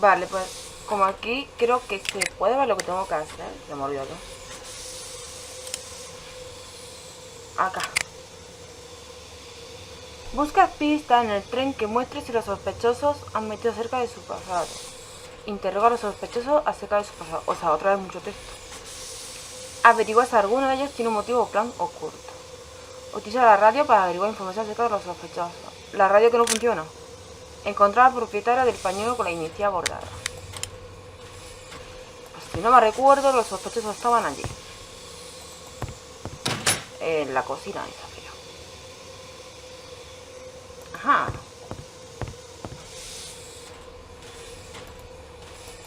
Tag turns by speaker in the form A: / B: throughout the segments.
A: Vale, pues como aquí creo que se puede ver lo que tengo que hacer. Se me olvidó. Acá. Busca pistas en el tren que muestre si los sospechosos han metido cerca de su pasado. Interroga a los sospechosos acerca de su pasado. O sea, otra vez mucho texto. Averigua si alguno de ellos tiene un motivo o plan oculto. Utiliza la radio para averiguar información acerca de los sospechosos. La radio que no funciona. Encontrar a la propietaria del pañuelo con la inicial bordada. Pues si no me recuerdo, los sospechosos estaban allí. En la cocina esa, creo. Ajá.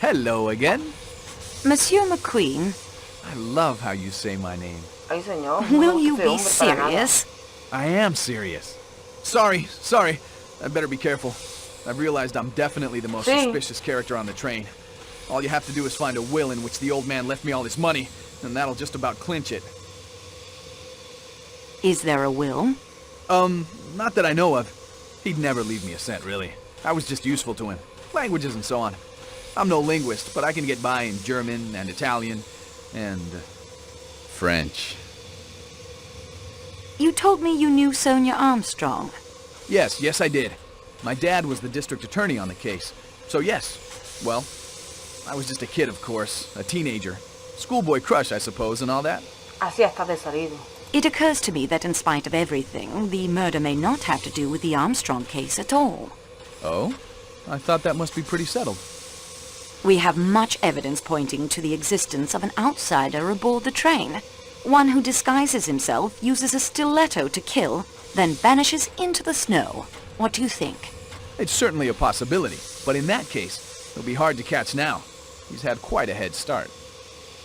B: Hello again.
C: Monsieur McQueen,
B: I love how you say my name.
A: Ay, señor.
C: will
A: No,
C: you
A: ese
C: be
A: hombre para nada.
C: serious?
B: I am serious. Sorry. I better be careful. I've realized I'm definitely the most
A: Sí.
B: suspicious character on the train. All you have to do is find a will in which the old man left me all his money, and that'll just about clinch it.
C: Is there a will?
B: Not that I know of. He'd never leave me a cent, really. I was just useful to him. Languages and so on. I'm no linguist, but I can get by in German and Italian and French.
C: You told me you knew Sonia Armstrong.
B: Yes, I did. My dad was the district attorney on the case. So yes, well, I was just a kid, of course, a teenager. Schoolboy crush, I suppose, and all that.
A: Así estás de salido.
C: It occurs to me that in spite of everything, the murder may not have to do with the Armstrong case at all.
B: Oh? I thought that must be pretty settled.
C: We have much evidence pointing to the existence of an outsider aboard the train. One who disguises himself, uses a stiletto to kill, then vanishes into the snow. What do you think?
B: It's certainly a possibility, but in that case, it'll be hard to catch now. He's had quite a head start.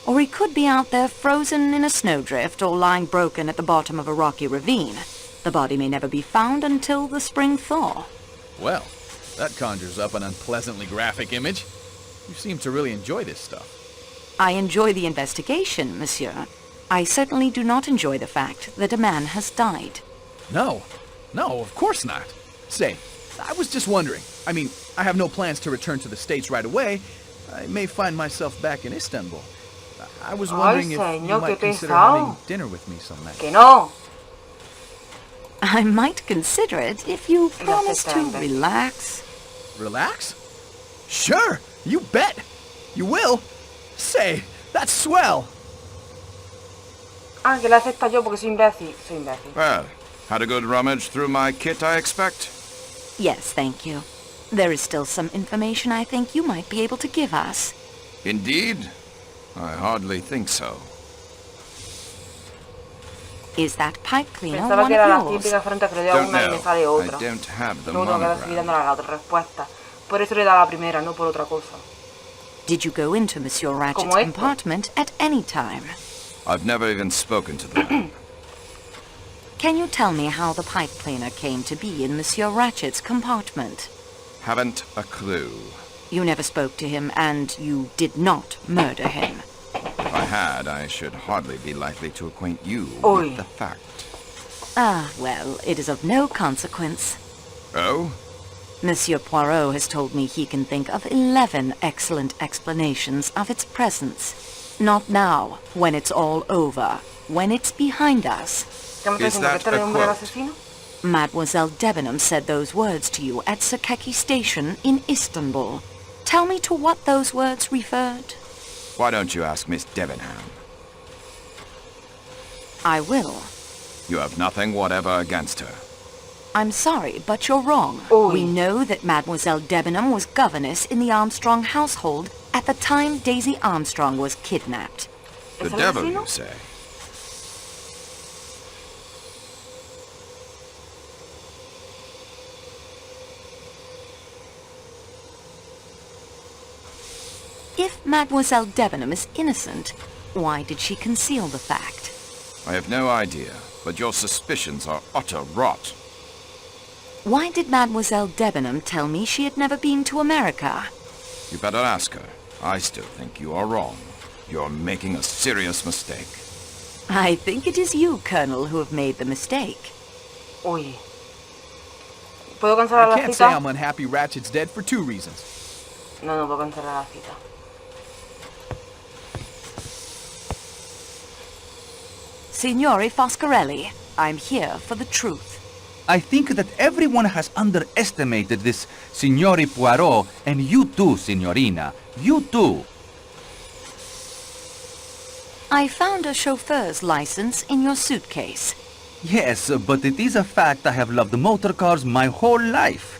C: Or he could be out there frozen in a snowdrift or lying broken at the bottom of a rocky ravine. The body may never be found until the spring thaw.
B: Well, that conjures up an unpleasantly graphic image. You seem to really enjoy this stuff.
C: I enjoy the investigation, monsieur. I certainly do not enjoy the fact that a man has died.
B: No, of course not. Say, I was just wondering. I mean, I have no plans to return to the States right away. I may find myself back in Istanbul. I was wondering if you
A: señor,
B: might
A: qué
B: consider
A: pesado.
B: having dinner with me some night.
A: Que no.
C: I might consider it if you
A: Lo
C: promise to
A: aceptaré.
C: relax.
B: Relax? Sure, you bet. You will. Say, that's swell.
A: Ah, que la acepta yo porque soy imbécil. Soy imbécil.
D: Well, had a good rummage through my kit, I expect?
C: Yes, thank you. There is still some information I think you might be able to give us.
D: Indeed? I hardly think so.
C: Is that pipe cleaner
A: Pensaba
C: one
A: que era la
C: of yours?
A: típica frente que le doy a
D: Don't
A: una y me
D: know.
A: sale otra.
D: I don't have the
A: No, tengo que dar seguir
D: monogram.
A: dándole a la otra respuesta. Por eso le da la primera, no por otra cosa.
C: Did you go into Monsieur Ratchet's
A: Como esto.
C: compartment at any time?
D: I've never even spoken to the man.
C: Can you tell me how the pipe cleaner came to be in Monsieur Ratchet's compartment?
D: Haven't a clue.
C: You never spoke to him, and you did not murder him.
D: If I had, I should hardly be likely to acquaint you
A: Oy.
D: with the fact.
C: Ah, well, it is of no consequence.
D: Oh?
C: Monsieur Poirot has told me he can think of 11 excellent explanations of its presence. Not now, when it's all over, when it's behind us.
A: ¿Qué me está
D: Is
A: diciendo? ¿Que
D: that
A: este es el
D: a
A: nombre del
D: quote?
A: asesino?
C: Mademoiselle Debenham said those words to you at Circaki Station in Istanbul. Tell me to what those words referred.
D: Why don't you ask Miss Debenham?
C: I will.
D: You have nothing whatever against her.
C: I'm sorry, but you're wrong.
A: Oy.
C: We know that Mademoiselle Debenham was governess in the Armstrong household at the time Daisy Armstrong was kidnapped.
D: The
A: ¿Es el
D: devil,
A: asesino?
D: you say?
C: If Mademoiselle Debenham is innocent, why did she conceal the fact?
D: I have no idea, but your suspicions are utter rot.
C: Why did Mademoiselle Debenham tell me she had never been to America?
D: You better ask her. I still think you are wrong. You're making a serious mistake.
C: I think it is you, Colonel, who have made the mistake.
A: Uy. ¿Puedo cancelar
B: I
A: la
B: can't say
A: cita?
B: I'm unhappy Ratchet's dead for two reasons.
A: No puedo cancelar la cita.
C: Signore Foscarelli, I'm here for the truth.
E: I think that everyone has underestimated this Signore Poirot, and you too, Signorina. You too.
C: I found a chauffeur's license in your suitcase.
E: Yes, but it is a fact I have loved motor cars my whole life.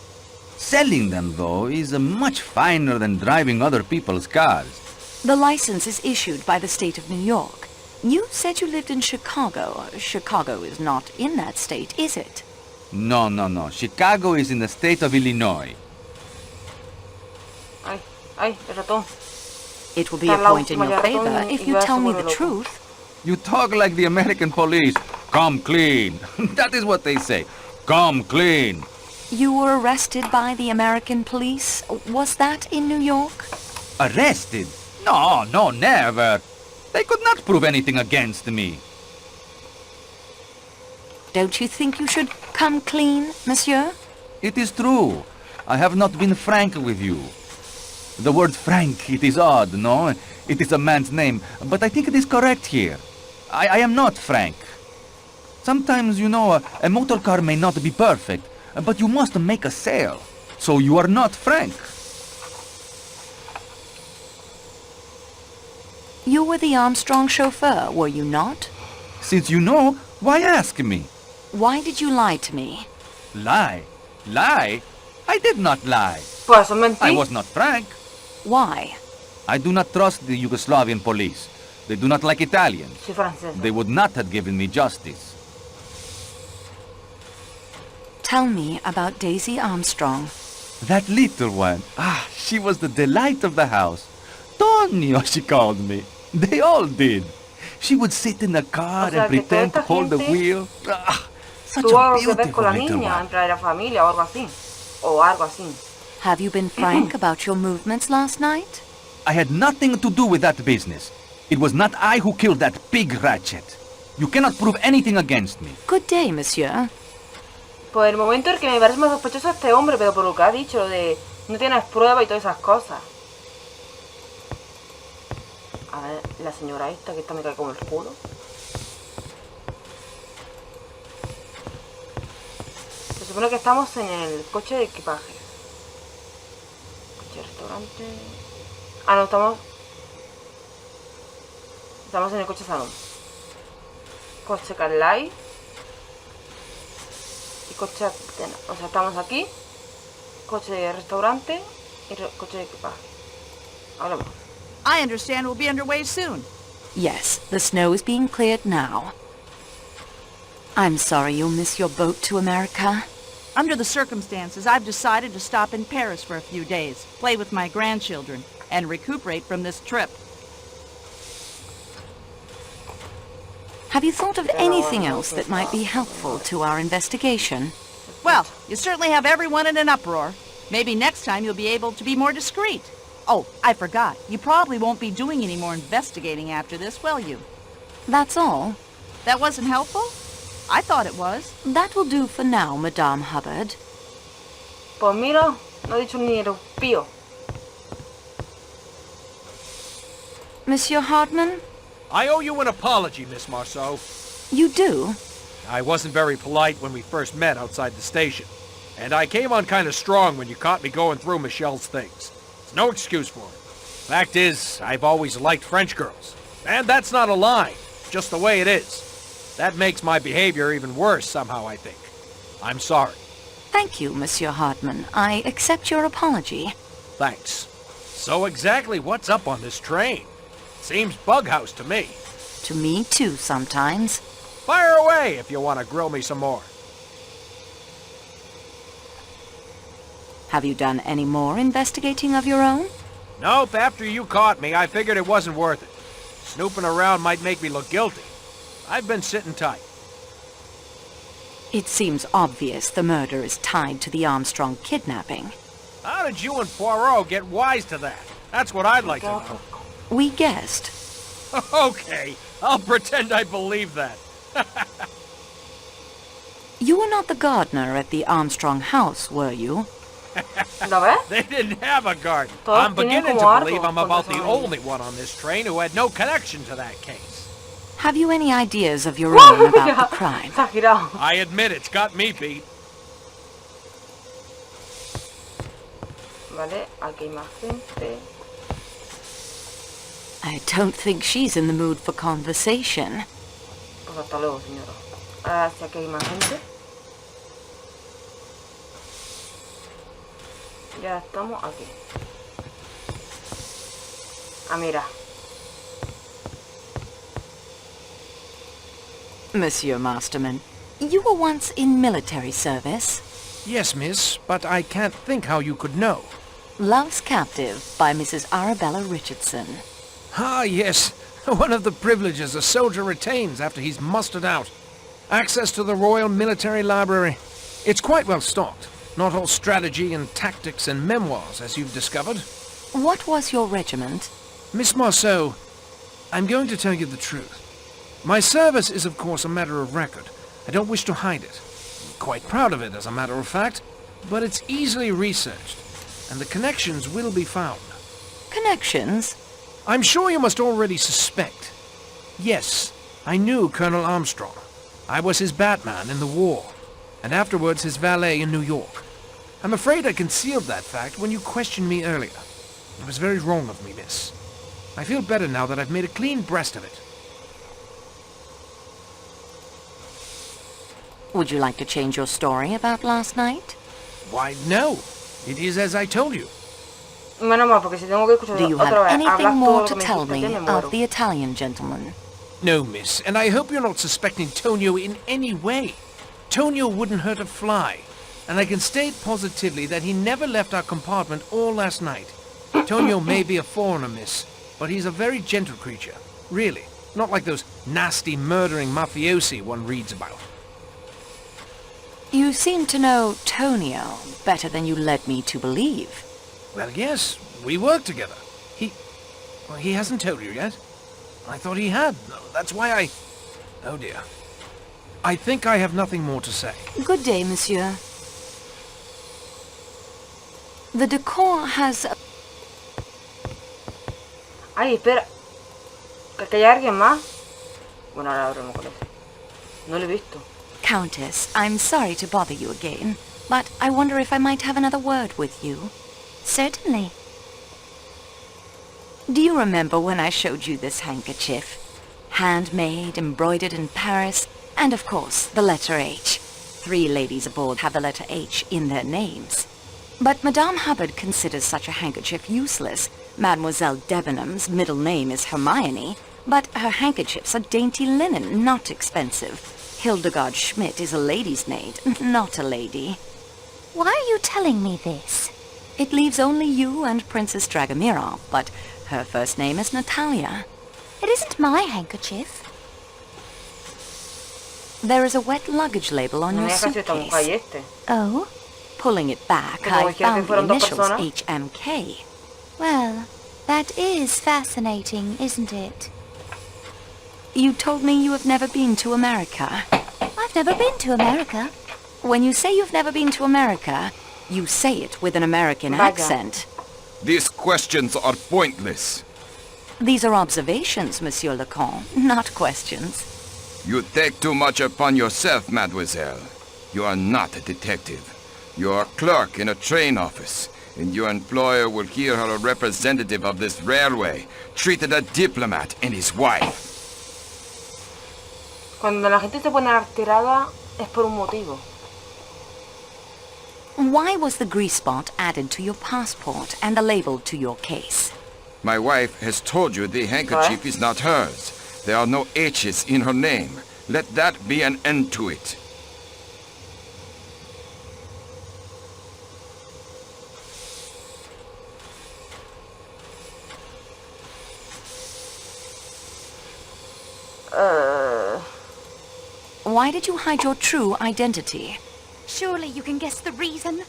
E: Selling them, though, is much finer than driving other people's cars.
C: The license is issued by the state of New York. You said you lived in Chicago. Chicago is not in that state, is it?
E: No. Chicago is in the state of Illinois.
A: Ay, el ratón.
C: It will be a point in your favor if you tell me the truth.
E: You talk like the American police. Come clean. That is what they say. Come clean.
C: You were arrested by the American police. Was that in New York?
E: Arrested? No, never. They could not prove anything against me.
C: Don't you think you should come clean, monsieur?
E: It is true. I have not been frank with you. The word frank, it is odd, no? It is a man's name, but I think it is correct here. I am not frank. Sometimes, you know, a motor car may not be perfect, but you must make a sale. So you are not frank.
C: You were the Armstrong chauffeur, were you not?
E: Since you know, why ask me?
C: Why did you lie to me?
E: Lie? Lie? I did not lie.
A: Por eso mentí.
E: I was not frank.
C: Why?
E: I do not trust the Yugoslavian police. They do not like Italians.
A: Soy francesa.
E: They would not have given me justice.
C: Tell me about Daisy Armstrong.
E: That little one. She was the delight of the house. Tonio, she called me. They all did. She would sit in the car
A: O sea,
E: and
A: que
E: pretend to
A: toda esta
E: hold the
A: gente
E: wheel. Such
A: Tuvo
E: a
A: algo que ver con
E: beautiful
A: la
E: little
A: niña,
E: one.
A: en plan era familia o algo así. O algo así.
C: Have you been frank about your movements last night?
E: I had nothing to do with that business. It was not I who killed that pig Ratchet. You cannot prove anything against me.
C: Good day, monsieur.
A: Por el momento el que me parece más sospechoso es este hombre, pero por lo que ha dicho, lo de no tienes prueba y todas esas cosas. A ver, la señora esta, que esta me cae como el culo. Se supone que estamos en el coche de equipaje. Coche de restaurante. Ah, no, estamos en el coche salón. Coche Carlisle. Y coche Atena. O sea, estamos aquí. Coche de restaurante y coche de equipaje. Ahora vamos.
F: I understand we'll be underway soon.
C: Yes, the snow is being cleared now. I'm sorry you'll miss your boat to America.
F: Under the circumstances, I've decided to stop in Paris for a few days, play with my grandchildren, and recuperate from this trip.
C: Have you thought of anything else that might be helpful to our investigation?
F: Well, you certainly have everyone in an uproar. Maybe next time you'll be able to be more discreet. Oh, I forgot. You probably won't be doing any more investigating after this, will you?
C: That's all.
F: That wasn't helpful? I thought it was.
C: That will do for now, Madame Hubbard.
A: Pues mira, no he dicho ni el pío.
C: Monsieur Hartman,
G: I owe you an apology, Miss Marceau.
C: you do?
G: I wasn't very polite when we first met outside the station. And I came on kind of strong when you caught me going through Michelle's things. There's no excuse for it. Fact is, I've always liked French girls. And that's not a lie, just the way it is. That makes my behavior even worse somehow, I think. I'm sorry.
C: Thank you, Monsieur Hartman. I accept your apology.
G: Thanks. So exactly what's up on this train? Seems bughouse to me.
C: To me, too, sometimes.
G: Fire away if you want to grill me some more.
C: Have you done any more investigating of your own?
G: Nope, after you caught me, I figured it wasn't worth it. Snooping around might make me look guilty. I've been sitting tight.
C: It seems obvious the murder is tied to the Armstrong kidnapping.
G: How did you and Poirot get wise to that? That's what I'd like to know.
C: We guessed.
G: Okay, I'll pretend I believe that.
C: You were not the gardener at the Armstrong house, were you?
A: ¿Lo ves?
G: They didn't have a garden.
A: Todos
G: I'm
A: tienen
G: beginning
A: como
G: to believe
A: árboles
G: I'm
A: cuando
G: about the
A: son ahí.
G: only one on this train who had no connection to that case.
C: Have you any ideas of your own about the crime?
A: Exagerado.
G: I admit it's got me beat.
A: Vale, aquí hay más gente.
C: I don't think she's in the mood for conversation.
A: Pues hasta luego, señora. Ahora sí, aquí hay más gente. Ya estamos aquí. Ah, mira.
C: Monsieur Masterman, you were once in military service.
G: Yes, miss, but I can't think how you could know.
C: Love's Captive by Mrs. Arabella Richardson.
G: Ah, yes. One of the privileges a soldier retains after he's mustered out. Access to the Royal Military Library. It's quite well stocked. Not all strategy and tactics and memoirs, as you've discovered.
C: What was your regiment?
G: Miss Marceau, I'm going to tell you the truth. My service is, of course, a matter of record. I don't wish to hide it. I'm quite proud of it, as a matter of fact. But it's easily researched, and the connections will be found.
C: Connections?
G: I'm sure you must already suspect. Yes, I knew Colonel Armstrong. I was his Batman in the war, and afterwards his valet in New York. I'm afraid I concealed that fact when you questioned me earlier. It was very wrong of me, miss. I feel better now that I've made a clean breast of it.
C: Would you like to change your story about last night?
G: Why, no. It is as I told you.
A: Menos mal, porque si tengo que escuchar
C: Do you
A: otra
C: have
A: vez
C: anything
A: hablar
C: more
A: todo
C: to
A: lo que
C: tell
A: me
C: me
A: dijiste, me muero.
C: of the Italian gentleman?
G: No, miss, and I hope you're not suspecting Tonio in any way. Tonio wouldn't hurt a fly, and I can state positively that he never left our compartment all last night. Tonio may be a foreigner, miss, but he's a very gentle creature. Really. Not like those nasty, murdering mafiosi one reads about.
C: You seem to know Tonio better than you led me to believe.
G: Well, yes, we work together. He hasn't told you yet. I thought he had. That's why I... Oh, dear. I think I have nothing more to say.
C: Good day, monsieur. The decor has...
A: Ay, espera. ¿Que hay alguien más? Bueno, ahora hablamos con ese. No lo he visto.
C: Countess, I'm sorry to bother you again, but I wonder if I might have another word with you.
H: Certainly.
C: Do you remember when I showed you this handkerchief? Handmade, embroidered in Paris, and of course, the letter H. 3 ladies aboard have the letter H in their names. But Madame Hubbard considers such a handkerchief useless. Mademoiselle Debenham's middle name is Hermione, but her handkerchiefs are dainty linen, not expensive. Hildegard Schmidt is a lady's maid, not a lady.
H: Why are you telling me this?
C: It leaves only you and Princess Dragomirov, but her first name is Natalia.
H: It isn't my handkerchief.
C: There is a wet luggage label on
A: No
C: your
A: me hagas esta mujer y
C: suitcase.
A: este.
H: Oh?
C: Pulling it back,
A: Como
C: I
A: dijeron que
C: found the
A: fueron dos
C: initials
A: personas.
C: HMK.
H: Well, that is fascinating, isn't it?
C: You told me you have never been to America.
H: I've never been to America.
C: When you say you've never been to America, you say it with an American
A: Vaya.
C: accent.
D: These questions are pointless.
C: These are observations, Monsieur Leconte, not questions.
D: You take too much upon yourself, mademoiselle. You are not a detective. You are a clerk in a train office, and your employer will hear how a representative of this railway treated a diplomat and his wife.
A: Cuando la gente se pone alterada es por un motivo.
C: Why was the grease spot added to your passport and the label to your case?
D: My wife has told you the handkerchief is not hers. There are no H's in her name. Let that be an end to it.
C: Why did you hide your true identity?
H: Surely you can guess the reason.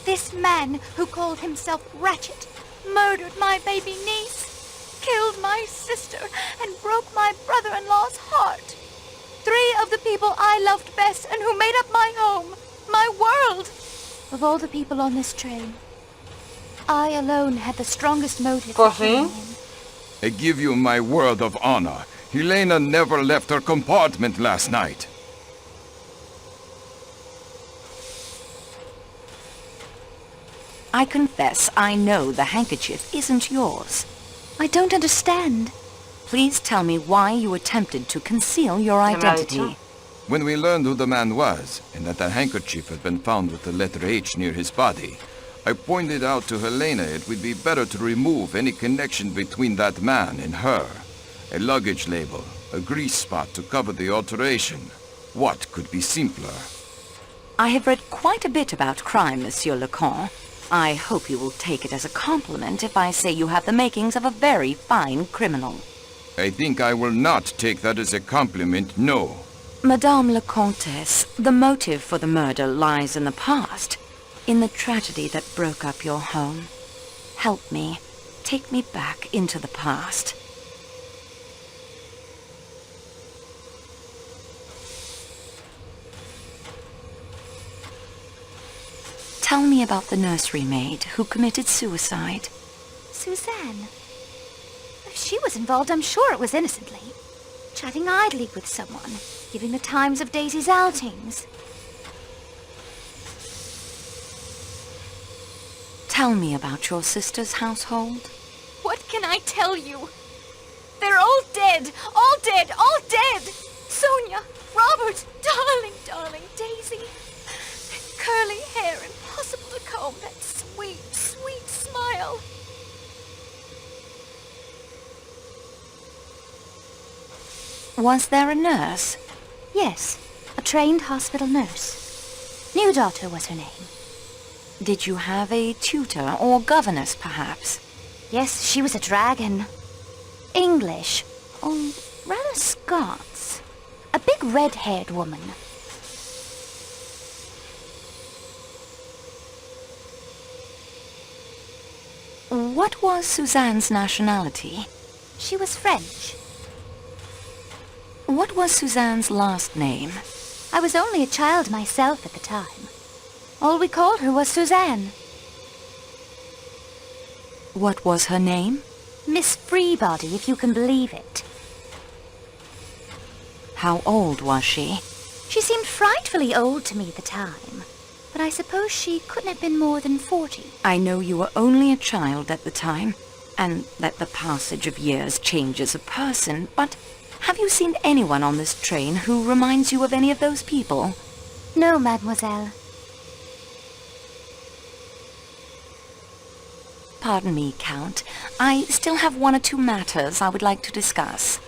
H: This man who called himself Ratchet murdered my baby niece, killed my sister, and broke my brother-in-law's heart. 3 of the people I loved best and who made up my home, my world. Of all the people on this train, I alone had the strongest motive
A: Pues
H: for killing
A: sí.
H: him.
D: I give you my word of honor. Helena never left her compartment last night.
C: I confess I know the handkerchief isn't yours.
H: I don't understand.
C: Please tell me why you attempted to conceal your
A: me lo ha
C: identity.
A: dicho.
D: When we learned who the man was, and that the handkerchief had been found with the letter H near his body, I pointed out to Helena it would be better to remove any connection between that man and her. A luggage label, a grease spot to cover the alteration. What could be simpler?
C: I have read quite a bit about crime, Monsieur Leconte. I hope you will take it as a compliment if I say you have the makings of a very fine criminal.
D: I think I will not take that as a compliment, no.
C: Madame la Comtesse, the motive for the murder lies in the past, in the tragedy that broke up your home. Help me. Take me back into the past. Tell me about the nursery maid who committed suicide.
H: Suzanne. If she was involved, I'm sure it was innocently. Chatting idly with someone, giving the times of Daisy's outings.
C: Tell me about your sister's household.
H: What can I tell you? They're all dead! All dead! All dead! Sonia! Robert! Darling, darling Daisy! That curly hair, impossible to comb, that sweet, sweet smile.
C: Was there a nurse?
H: Yes, a trained hospital nurse. New daughter was her name.
C: Did you have a tutor or governess, perhaps?
H: Yes, she was a dragon. English. Oh, rather Scots. A big red-haired woman.
C: What was Suzanne's nationality?
H: She was French.
C: What was Suzanne's last name?
H: I was only a child myself at the time. All we called her was Suzanne.
C: What was her name?
H: Miss Freebody, if you can believe it.
C: How old was she?
H: She seemed frightfully old to me at the time, but I suppose she couldn't have been more than 40.
C: I know you were only a child at the time, and that the passage of years changes a person, but have you seen anyone on this train who reminds you of any of those people?
H: No, mademoiselle.
C: Pardon me, Count. I still have one or two matters I would like to discuss.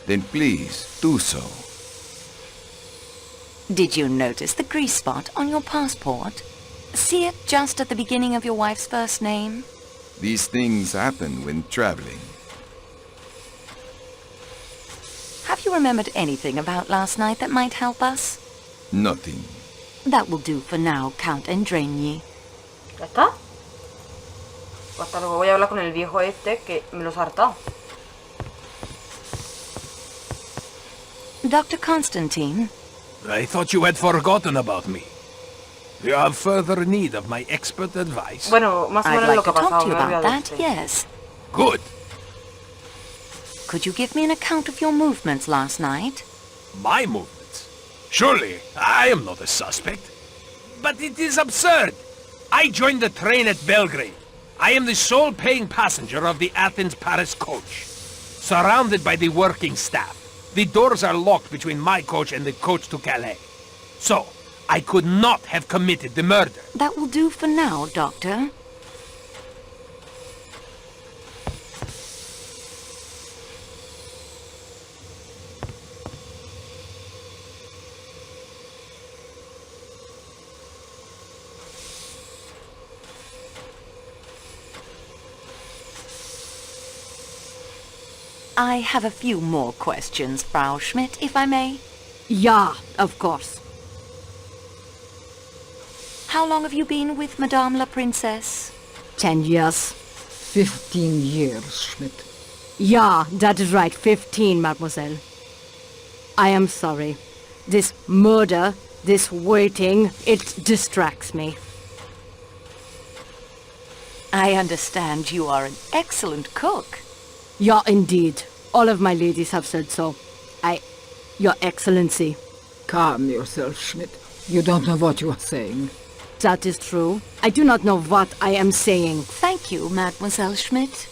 D: Then please, do so.
C: Did you notice the grease spot on your passport? See it just at the beginning of your wife's first name?
D: These things happen when traveling.
C: Have you remembered anything about last night that might help us?
D: Nothing.
C: That will do for now, Count Endraigny.
A: ¿Ya está? Hasta luego voy a hablar con el viejo este que me los ha hartado.
C: Dr. Constantine?
G: I thought you had forgotten about me. You have further need of my expert advice.
A: Bueno, más o
C: I'd
A: menos
C: like
A: lo
C: to
A: que ha
C: talk
A: pasado.
C: to you
A: Me he
C: about
A: olvidado
C: that,
A: este.
C: yes.
G: Good.
C: Could you give me an account of your movements last night?
G: My movements? Surely, I am not a suspect. But it is absurd. I joined the train at Belgrade. I am the sole paying passenger of the Athens-Paris coach. Surrounded by the working staff. The doors are locked between my coach and the coach to Calais. So, I could not have committed the murder.
C: That will do for now, Doctor. I have a few more questions, Frau Schmidt, if I may.
I: Yeah, of course.
C: How long have you been with Madame la Princesse?
I: 10 years. 15 years, Schmidt. Yeah, that is right. 15, mademoiselle. I am sorry. This murder, this waiting, it distracts me.
C: I understand you are an excellent cook.
I: Yeah, indeed. All of my ladies have said so. Your Excellency.
J: Calm yourself, Schmidt. You don't know what you are saying.
I: That is true. I do not know what I am saying.
C: Thank you, Mademoiselle Schmidt.